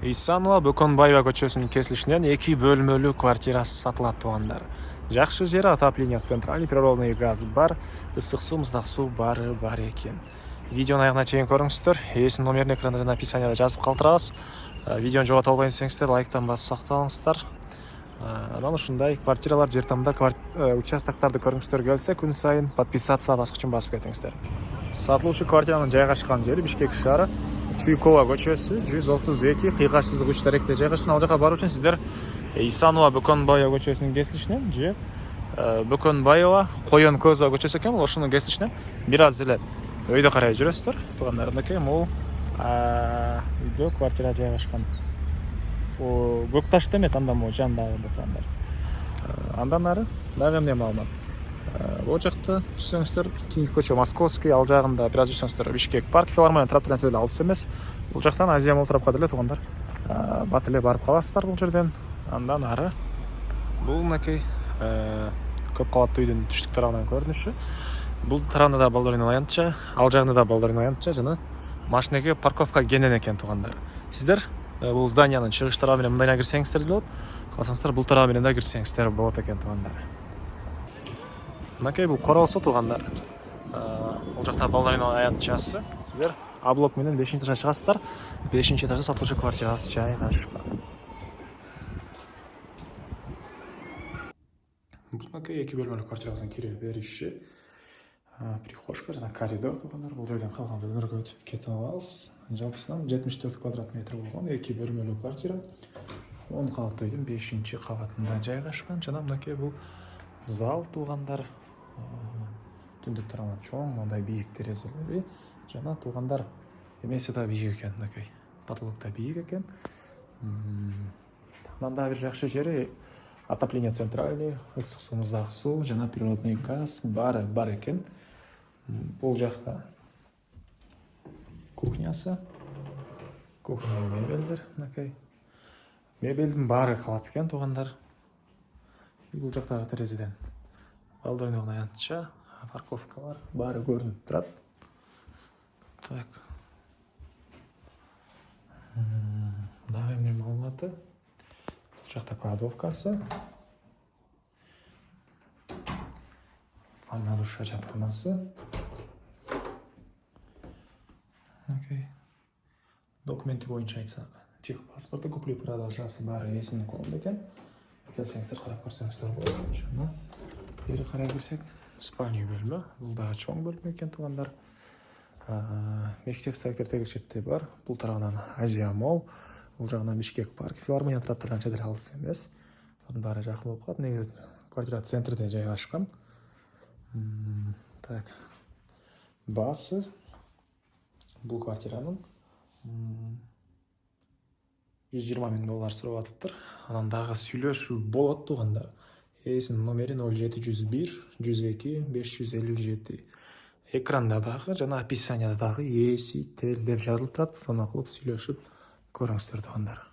Исанова Бөкөнбаева көчөсүнүн кесилишинен 2 бөлмөлүү квартирасы сатылат туугандар. Жакшы жери, отопление, центральный природный газ бар, ысык суу, муздак суу бары бар экен. Видеону аягына чейин көрүңүздөр. Эсин номерин экранда жана описанияда жазып калтырабыз. Видеону жогото албайын десеңиздер, лайктан басып сакталыңыздар. Анан ушундай квартиралар, жер тамда участокторду көргүңүздөр келсе, күн сайын подписаться баскычын басып кетиңиздер. Сатылуучу квартиранын жайгашкан жери Бишкек шаары, Чуйкова көчөсү 132, кыйгач сызык 3 даректе жайгашкан. Ал жака баруу үчүн сиздер Исанова Бөкөнбаева көчөсүнүн кесилишинен же Бөкөнбаева Коен Көзова көчөсү экен, ошонун кесилишинен бир аз эле өйдө карай жүрөсүздөр. Туугандарымдыкы могу үйдө квартира жайгашкан. Көк ташта эмес, андан могу жандагы туугандар. Андан ары дагы эмне маалымат? Бул жакта жүрсөңүздөр, кийинки көчө Московский, ал жагында бир аз жүрсөңүздөр Бишкек парк, филармония тарап деле алыс эмес. Бул жактан Азия Мол тарапка деле туугандар бат эле барып каласыздар бул жерден. Андан ары бул мынакей көп кабаттуу үйдүн түштүк тарабынан көрүнүшү. Бул тарабында да балдарынын аянтча, ал жагында да балдарынын аянтча жана машинеге парковка кенен экен туугандар. Сиздер бул зданиянын чыгыш тарабы менен мындайына кирсеңиздер деле болот. Калсаңыздар бул тарабы менен да кирсеңиздер болот экен туугандар. Мынакей бул коросо туугандар. Бул жакта балдарынын аянтчасы. Сиздер А блок менен 5-этажга чыгасыздар. 5-этажда сатылуучу квартирасы жайгашкан. Мынакей 2 бөлмөлүү квартирасынын кире бериши, прихожка жана коридор туугандар. Бул жерден калган бөлмөлөргө өтүп кетип алабыз. Жалпысынан 74 квадрат метр болгон 2 бөлмөлүү квартира 10 кабаттуу үйдүн 5-кабатында жайгашкан. Жана мынакей бул зал туугандар. Түндүк тарабынан чоң, мындай бийик терезелери жана туугандар эмеси да бийик экен, мынакей. Потолок да бийик экен. Анан дагы бир жакшы жери отопление центральный, ысык суу, муздак суу жана природный газ бары бар экен. Бул жакта кухнясы, кухня мебелдер, мынакей. Мебелдин баары калат экен туугандар. Бул жактагы терезеден балдарынын аянтча, парковкалар баары көрүнүп турат. Так. Дагы эмне маалыматы? Бул жакта кладовкасы. Ванна, душа, жатканасы. Окей. Документи боюнча айтсак, техпаспорты, купли-продажасы баары эсинин колунда экен. Келсеңиздер карап көрсөңүздөр болот. Жана бери карай кирсек, спальня бөлмө. Бул дагы чоң бөлмө экен туугандар. Мектеп сайтер тегил четте бар. Бул тарабынан Азия Мол, бул жагынан Бишкек парк, филармония тарап турганча деле алыс эмес. Бунун баары жакын болуп калат. Негизи квартира центрде жайгашкан. Так. Баасы бул квартиранын 120 000 доллар сурап атыптыр. Анан дагы сүйлөшүү болот туугандар. Эсинин номери 0701 102 557. Экранда дагы жана описанияда дагы эси тел деп жазылып турат. Сону кылып сүйлөшүп көрүңүздөр туугандар.